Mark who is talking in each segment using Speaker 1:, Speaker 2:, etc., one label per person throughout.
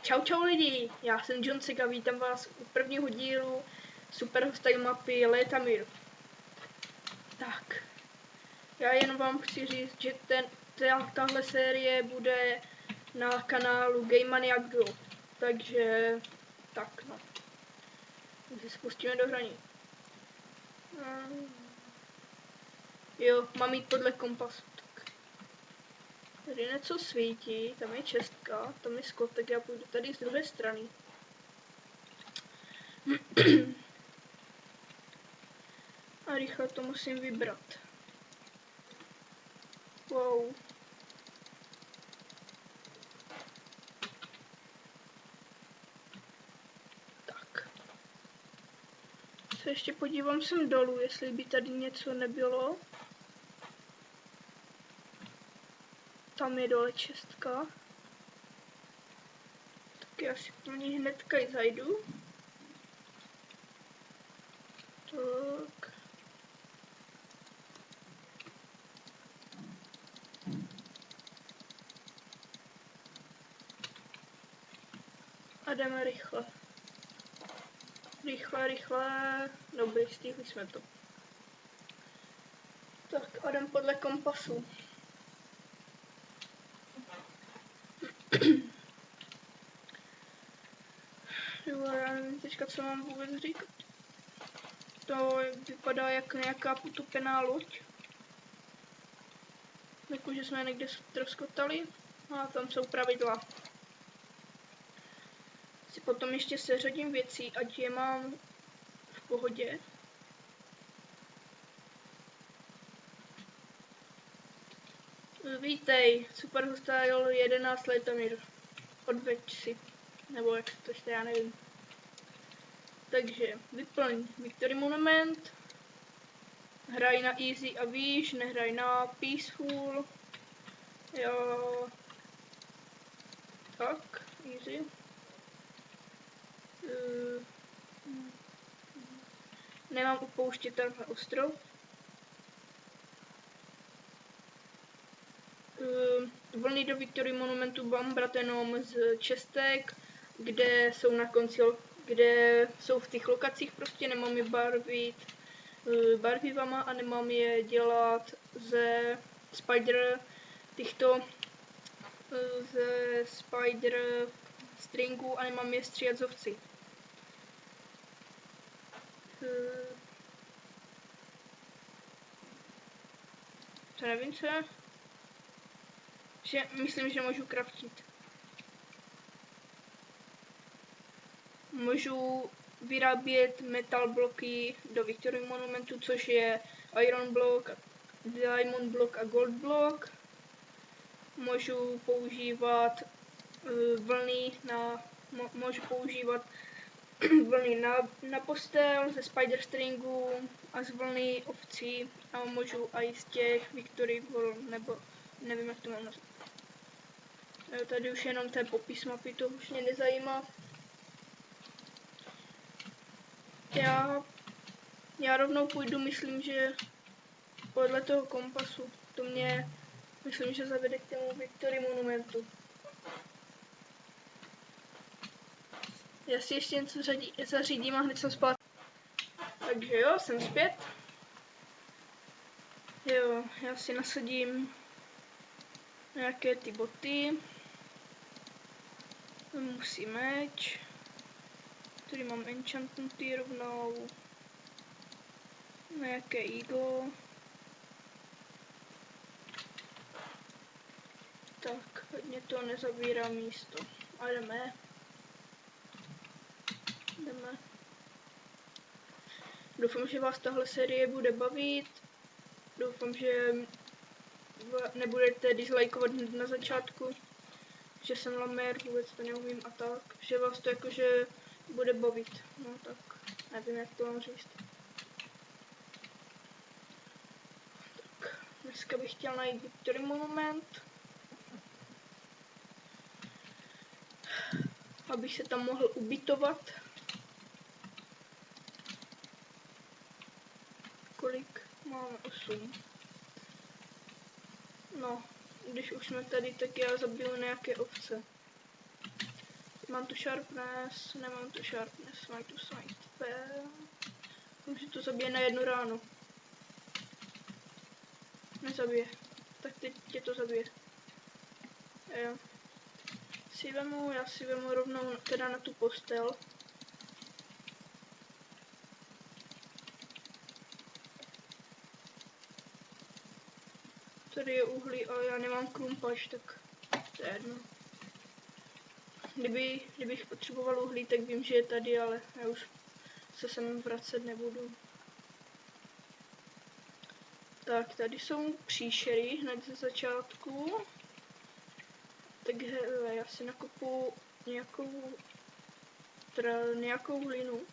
Speaker 1: Čau čau lidi, já jsem Johnsek a vítám vás u prvního dílu Superhostage mapy Letamir. Tak, já jen vám chci říct, že tahle série bude na kanálu Game Maniac Go. Takže, tak no. Tak se spustíme do hraní. Jo, mám jít podle kompasu. Tak. Tady něco svítí, tam je čestka, tam je skot, tak já půjdu tady z druhé strany. A rychle to musím vybrat. Wow. Tak. Se ještě podívám sem dolů, jestli by tady něco nebylo. Tam je dole čestka. Tak já si po ní hnedka zajdu. Tak. A jdeme rychle. Rychle. Dobrý, stihli jsme to. Tak a jdem podle kompasu. Jo, já nevím teďka, co mám vůbec říkat. To vypadá jak nějaká potopená loď. Jakože jsme někde ztroskotali. A tam jsou pravidla. Si potom ještě seřadím věcí, ať je mám v pohodě. Vítej, Superhostage 11 Letamir. Odveď si. Nebo jak to ještě, já nevím. Takže vyplň Victory Monument. Hraj na easy a výš, nehraj na peaceful. Jo. Tak, easy. Nemám upouštět tenhle ostrov. Vlny do Victory Monumentu mám brát jenom z čestek, kde jsou na konci, kde jsou v těch lokacích, prostě nemám je barvit barvivama a nemám je dělat ze spider ze spider stringů a nemám je stříhat z ovci. To nevím co je. Myslím, že můžu craftit. Můžu vyrábět metal bloky do Victory Monumentu, což je iron block, diamond block a gold block. Můžu používat můžu používat vlny na postel ze spider stringu a z vlny ovcí a můžu i z těch Victory vln, nebo nevím, jak to mám nazvat. Tady už jenom ten popis mapy, to už mě nezajímá. Já rovnou půjdu, myslím, že podle toho kompasu. To mě, myslím, že zavede k tomu Victory Monumentu. Já si ještě něco zařídím a hned jsem zpátky. Takže jo, jsem zpět. Jo, já si nasadím nějaké ty boty. Musí meč. Tady mám enchantmenty rovnou. Nějaké ego. Tak, hodně to nezabírá místo. A jdeme. Doufám, že vás tahle série bude bavit. Doufám, že nebudete dislikeovat hned na začátku. Že jsem lamér, vůbec to neumím a tak. Že vás to jakože bude bavit. No tak, nevím, jak to mám říct. Tak, dneska bych chtěl najít Victory Monument. Abych se tam mohl ubytovat. Kolik? Máme 8. No, když už jsme tady, tak já zabiju nějaké ovce. Mám tu sharpness, nemám tu sharpness, mám tu sight spell. Už to zabije na jednu ránu. Nezabije. Tak teď tě to zabije. Jo. Já si vemu rovnou teda na tu postel. Tady je uhlí a já nemám krumpač, tak to je jedno. Kdybych potřeboval uhlí, tak vím, že je tady, ale já už se sem vracet nebudu. Tak, tady jsou příšery hned ze začátku. Tak hele, já si nakopu nějakou hlinu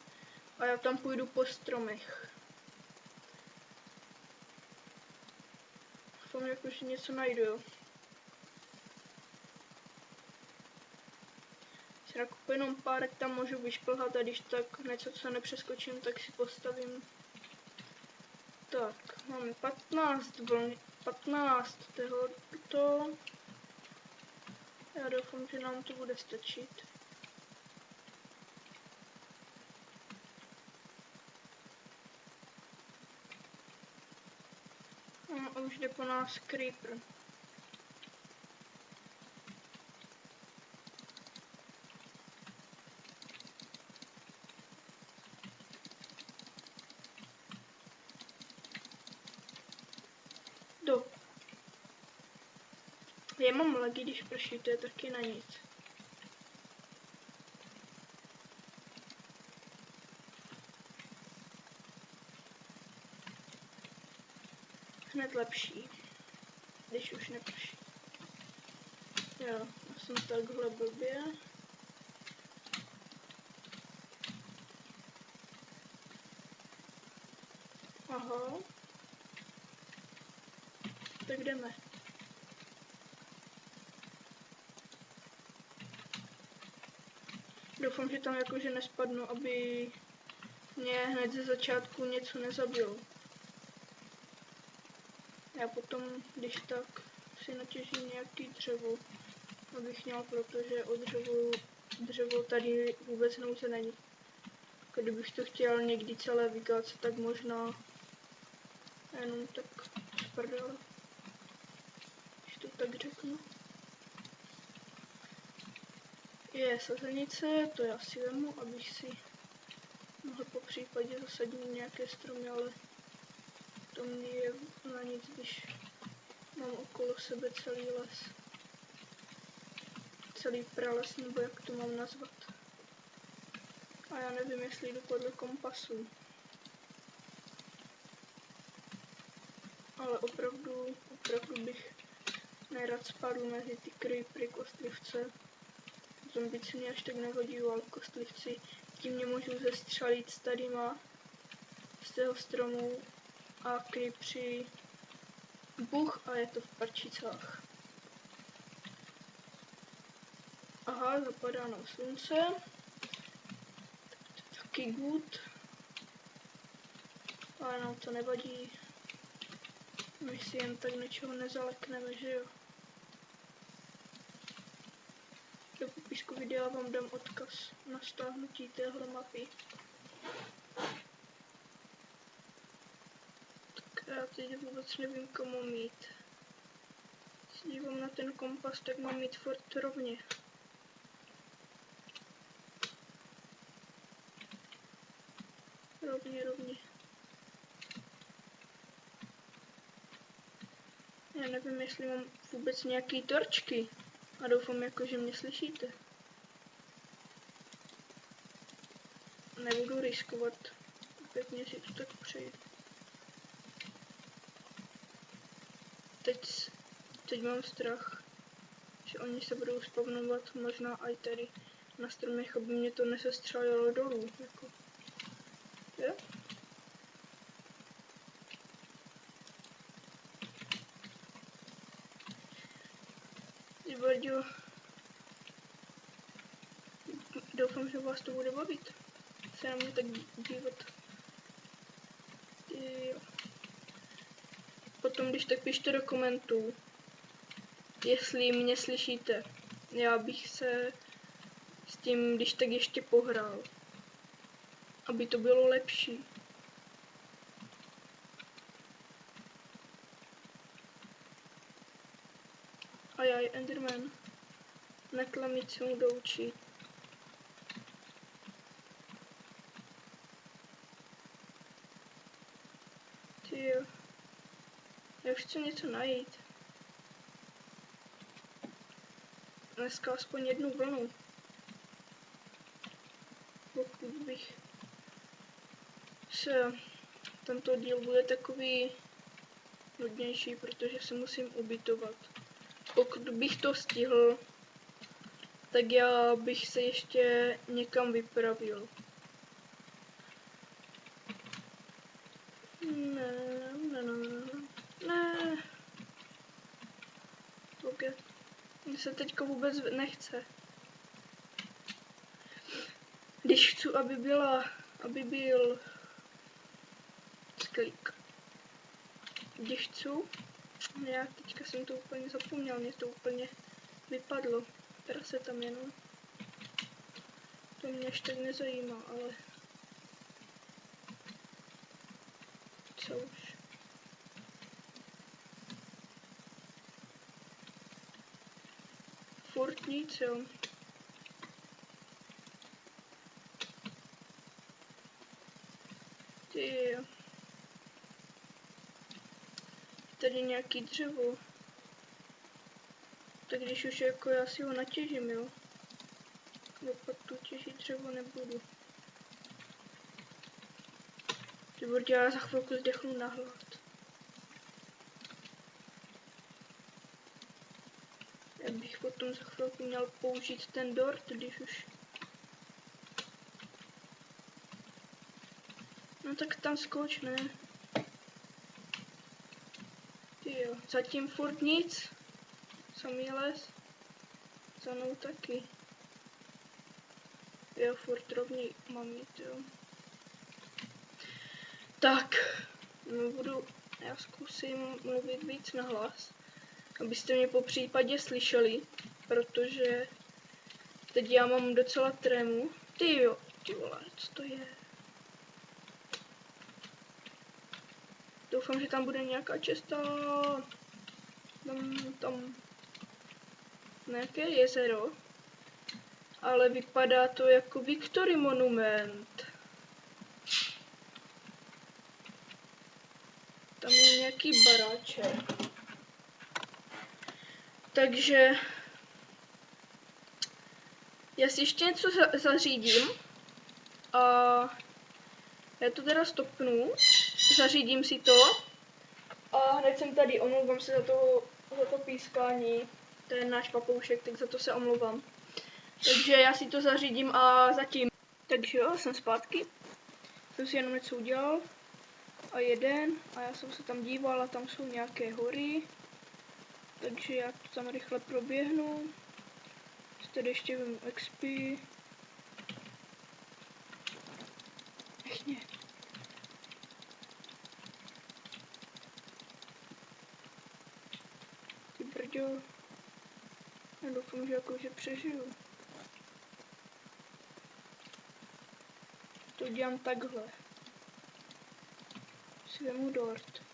Speaker 1: a já tam půjdu po stromech. Doufám, jakože něco najdu, jo. Si nakopu jenom pár, tam můžu vyšplhat a když tak něco, co nepřeskočím, tak si postavím. Tak, máme 15 vlny, 15 tohoto. Já doufám, že nám to bude stačit. A už jde po nás creeper. Já mám lagy, když prší, to je taky na nic. Hned lepší, když už neprší. Jo, já jsem takhle blbě. Aha. Tak jdeme. Doufám, že tam jakože nespadnu, aby mě hned ze začátku něco nezabilo. Já potom, když tak, si natěžím nějaký dřevo, abych měl, protože o dřevo tady vůbec nouze není. Kdybych to chtěl někdy celé vykácet, tak možná jenom tak sprdele, když to tak řeknu. Je sazenice, to já si vemu, abych si mohl po případě zasadit nějaké stromy, ale to mě je na nic, když mám okolo sebe celý les. Celý prales, nebo jak to mám nazvat. A já nevím, jestli jdu podle kompasu. Ale opravdu bych nerad spadl mezi ty creepery, kostlivce. Zombíci mě až tak nevadí, ale kostlivci, tím mě můžu zestřelit s tadyma z toho stromu a creepři buch a je to v parčicách. Aha, zapadá nám slunce. Taky good. Ale nám to nevadí. My si jen tak něčeho nezalekneme, že jo? Do popisku videa vám dám odkaz na stáhnutí téhle mapy. Tak já teď vůbec nevím, komu mít. Když se dívám na ten kompas, tak mám mít furt rovně. Rovně. Já nevím, jestli mám vůbec nějaký torčky. A doufám, jako, že mě slyšíte. Nebudu riskovat. Pěkně si to tak přejdu. Teď mám strach, že oni se budou spavnovat možná i tady na stromech, aby mě to nesestřelilo dolů. Jako. Jo? Zbrdil. Doufám, že vás to bude bavit. Se na mě tak dívat. Jo. Potom, když tak pište do komentů, jestli mě slyšíte. Já bych se tím, když tak ještě pohrál. Aby to bylo lepší. Ajaj, Enderman. Netlami, co mu doučit. Tyjo. Já už chci něco najít. Dneska aspoň jednu vlnu. Pokud bych se... Tento díl bude takový nudnější, protože se musím ubytovat. Pokud bych to stihl, tak já bych se ještě někam vypravil. Ne. Okay. Mně se teďka vůbec nechce. Když chci, aby byl sklik. Když chci, já teďka jsem to úplně zapomněl, mě to úplně vypadlo. Teda se tam jenom. To mě ještě tak nezajímá, ale co už. Furt nic, jo. Ty. Tady nějaký dřevo. Tak když už jako já si ho natěžím, jo. Pak tu těžit dřevo nebudu. Ty bude, já za chvilku zdechnu na hlad. Já bych potom za chvilku měl použít ten dort, když už. No tak tam skoč, ne? Tyjo, zatím furt nic. Samý les. Za mnou taky. Jo, furt rovný mám jít, jo. Tak, já zkusím mluvit víc na hlas, abyste mě po případě slyšeli, protože teď já mám docela trému. Ty vole, co to je? Doufám, že tam bude nějaká cesta. Tam nějaké jezero, ale vypadá to jako Victory Monument. Tam je nějaký baráček. Takže já si ještě něco zařídím a já to teda stopnu, zařídím si to a hned jsem tady, omlouvám se za to pískání, to je náš papoušek, tak za to se omlouvám. Takže já si to zařídím a zatím. Takže jo, jsem zpátky, jsem si jenom něco udělal a já jsem se tam díval a tam jsou nějaké hory, takže já to tam rychle proběhnu. Tady ještě vím XP. Pěkně. Ty brďo. Já doufám, že jakože přežiju. To dělám takhle. Si vemu dort.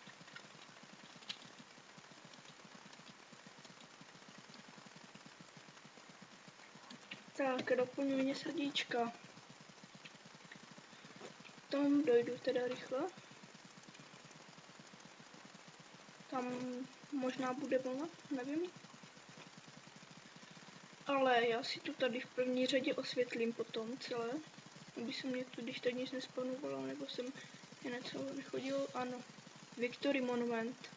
Speaker 1: Tak, doplňuji mě srdíčka. Tam dojdu teda rychle. Tam možná bude vlna, nevím. Ale já si to tady v první řadě osvětlím potom celé. Aby se mě tu když tak nic nespanovalo, nebo jsem je něco vychodil. Ano, Victory Monument.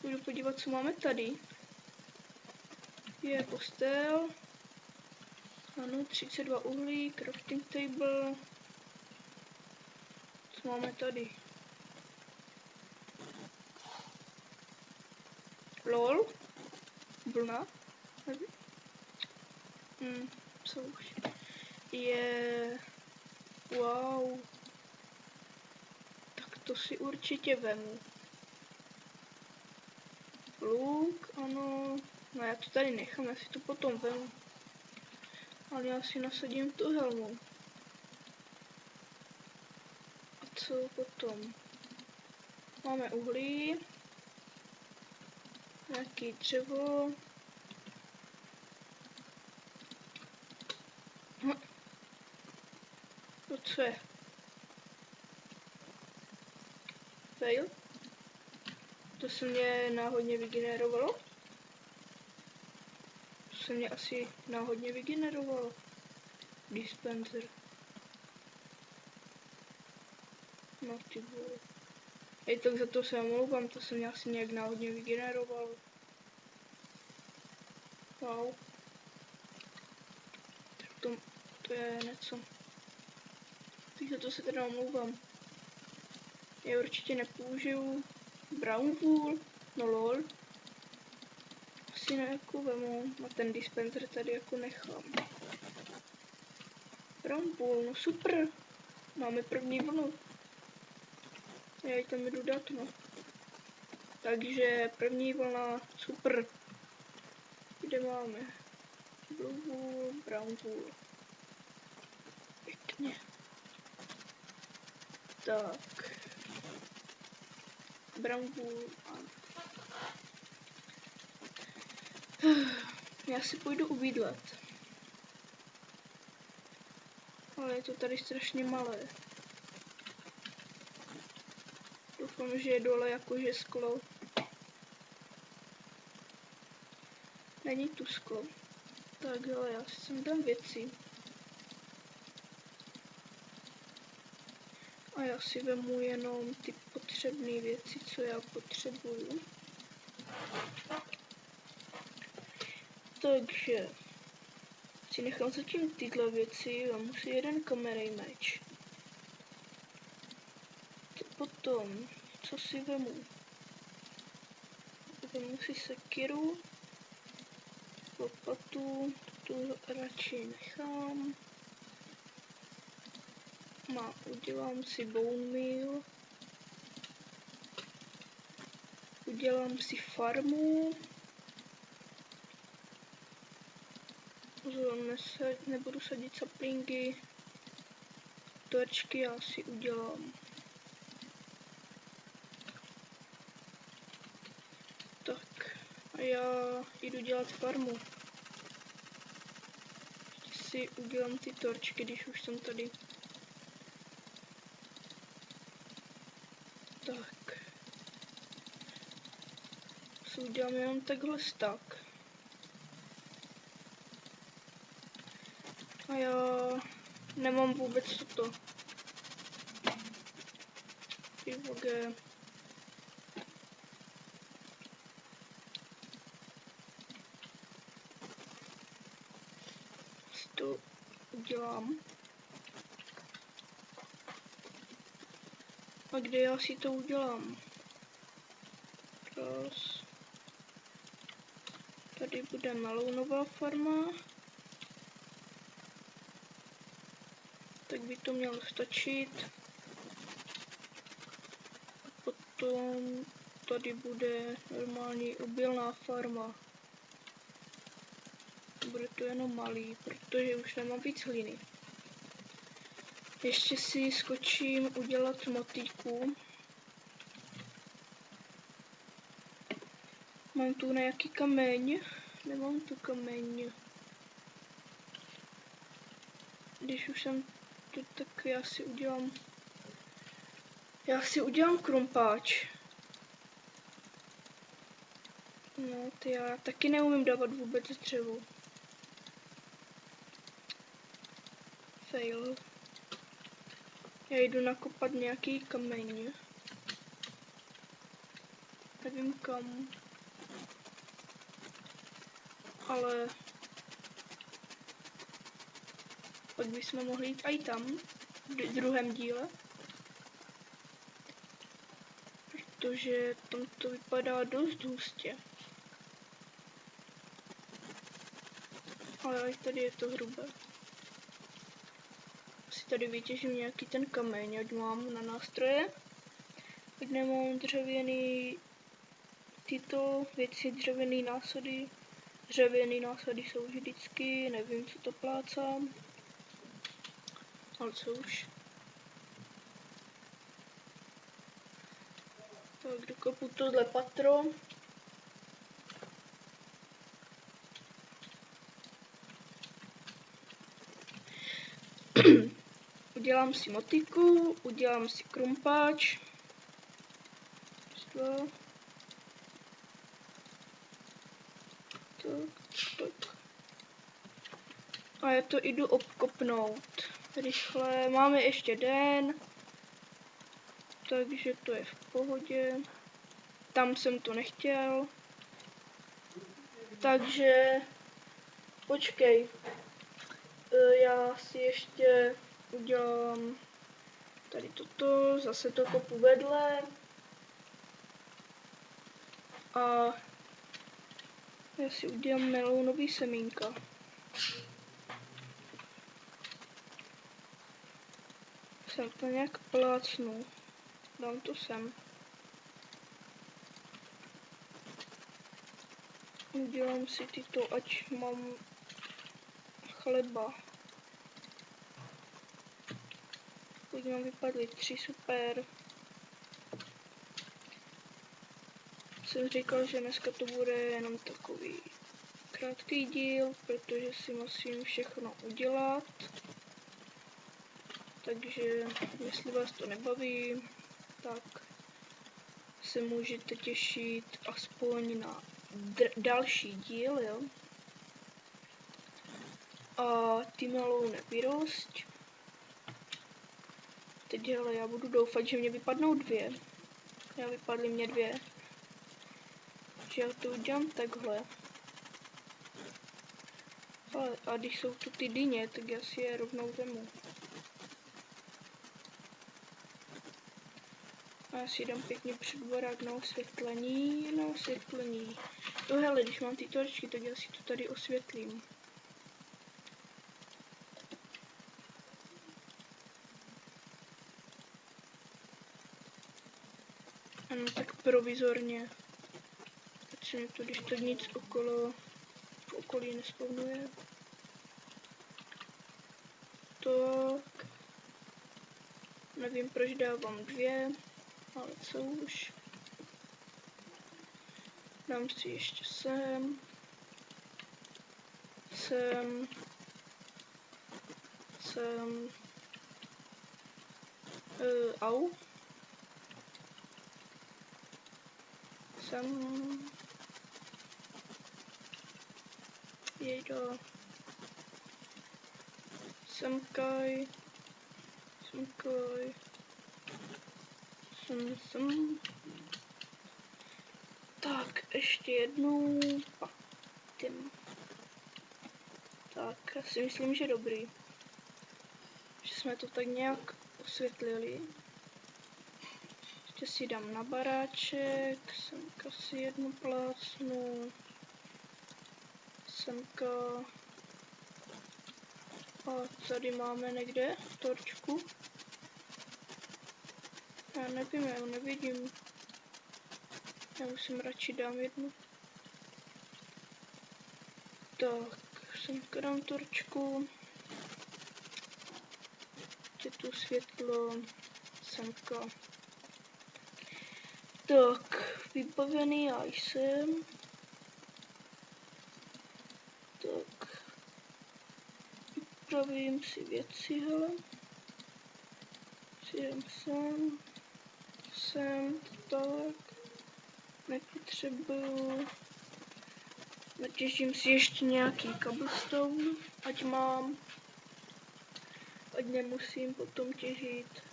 Speaker 1: Půjdu podívat, co máme tady. Je postel. Ano, 32 uhlí, crafting table. Co máme tady? LOL. Vlna. Co už? Je... Wow. Tak to si určitě vemu. Luk, ano. No já to tady nechám, já si to potom vemu. Ale já si nasadím tu helmu. A co potom? Máme uhlí. Nějaký dřevo. To co je? Fail? To se mě náhodně vygenerovalo? To se mě asi náhodně vygenerovalo. Dispenser. No ty vole. Hej, tak za to se omlouvám, to se mě asi nějak náhodně vygenerovalo. Wow. Tak to je něco. Tak za to se teda omlouvám. Já určitě nepoužiju brown wool, no lol. Asi ne, jako vemu, a ten dispenser tady jako nechám. Brown wool, no super. Máme první vlnu. Já ji tam jdu dát, no. Takže první vlna, super. Kde máme? Blue wool, brown wool. Pěkně. Tak. Brown wool. Já si půjdu ubídlet. Ale je to tady strašně malé. Doufám, že je dole jakože sklo. Není tu sklo. Tak hele, já si sem dám věci. A já si vemu jenom ty potřebné věci, co já potřebuju. Takže si nechám zatím tyhle věci, mám si jeden kamerej meč. Potom, co si vemu? Vemu si sekiru, lopatu, tu radši nechám. Udělám si bone meal. Udělám si farmu. Nebudu sadit saplingy. Torčky já si udělám. Tak a já jdu dělat farmu. Ještě si udělám ty torčky, když už jsem tady. Tak. Si udělám jenom takhle stack. A já nemám vůbec toto. Pivoge. To udělám. A kde já si to udělám? Raz. Tady bude melounová farma. Tak by to mělo stačit. Potom tady bude normální obilná farma. Bude to jenom malý, protože už nemám víc hlíny. Ještě si skočím udělat motýku. Mám tu nějaký kameň. Nemám tu kameň. Když už jsem tu, tak já si udělám krumpáč. No, ty já taky neumím dávat vůbec dřevo. Fail. Já jdu nakopat nějaký kameň. Nevím kam. Ale pak bychom mohli jít i tam, v druhém díle. Protože tam to vypadá dost hustě. Ale tady je to hrubé. Asi tady vytěžím nějaký ten kameň, ať mám na nástroje. Ať nemám dřevěný tyto věci, dřevěný násady. Dřevěný násady jsou vždycky, nevím, co to plácám. Ale co už. Tak dokopu tohle patro. Udělám si motiku, udělám si krumpáč. Tak. A já to jdu obkopnout. Rychle. Máme ještě den. Takže to je v pohodě. Tam jsem to nechtěl. Takže počkej. Já si ještě udělám tady toto, zase to kopu vedle. A já si udělám melounový semínka. Jsem to nějak plácnu. Dám to sem. Udělám si tyto, ať mám chleba. Teď nám vypadly 3, super. Jsem říkal, že dneska to bude jenom takový krátký díl, protože si musím všechno udělat. Takže jestli vás to nebaví, tak se můžete těšit aspoň na další díl, jo. A ty melouny vyrost. Teď hele, já budu doufat, že mě vypadnou 2. Já vypadly mě 2. Že já to udělám takhle. Ale, a když jsou tu ty dyně, tak já si je rovnou vemu. A já si dám pěkně předvorák na osvětlení, Jo hele, když mám ty torčky, tak já si to tady osvětlím. Ano, tak provizorně. Ať se mi to, když to nic v okolí nespounuje. Tak. Nevím, proč dávám 2, ale co už. Dám si ještě sem. Au. Sem. Jejda. Semkaj. Sem. Tak, ještě jednou. Patím. Tak, já si myslím, že dobrý. Že jsme to tak nějak osvětlili. Ještě si dám na baráček. Semka si jednu plácnu. Semka. A tady máme někde torčku. Já nevím, já ji nevidím. Já musím radši dám jednu. Tak, semka dám torčku. Je tu světlo. Semka. Tak, vybavený já jsem. Tak, upravím si věci, hele. Přijím sem, tak. Nepotřebuju. Natěžím si ještě nějaký cobblestone, ať mám. Ať nemusím potom těžit.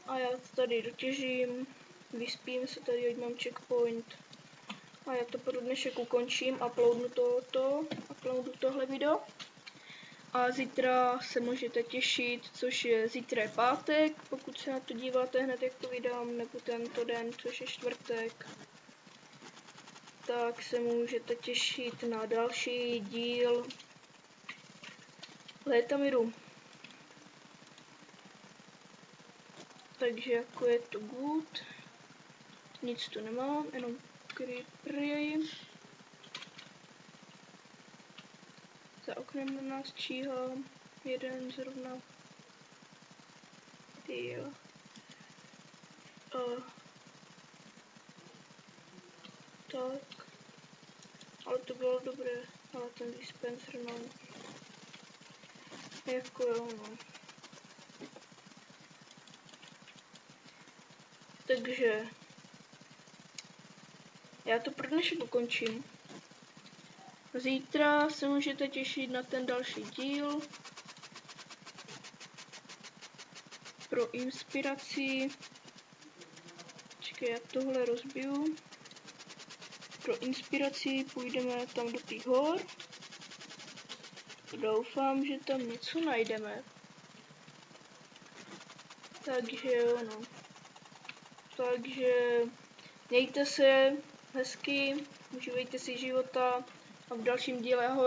Speaker 1: A já tady dotěžím. Vyspím se tady, ať mám checkpoint. A já to pro dnešek ukončím, uploadnu tohle video. A zítra se můžete těšit, což je zítra je pátek, pokud se na to díváte hned, jak to vydám, nebo tento den, což je čtvrtek. Tak se můžete těšit na další díl Létamiru. Takže jako je to good. Nic tu nemám, jenom creepery. Za oknem na nás číhá jeden zrovna. Jo. Tak. Ale to bylo dobré. Ale ten dispenser, no. Jako jo, no. Takže já to pro dnešek ukončím. Zítra se můžete těšit na ten další díl. Pro inspiraci. Čekaj, já tohle rozbiju. Pro inspiraci půjdeme tam do těch hor. Doufám, že tam něco najdeme. Takže jo, no. Takže mějte se hezky, užívejte si života a v dalším díle ahoj.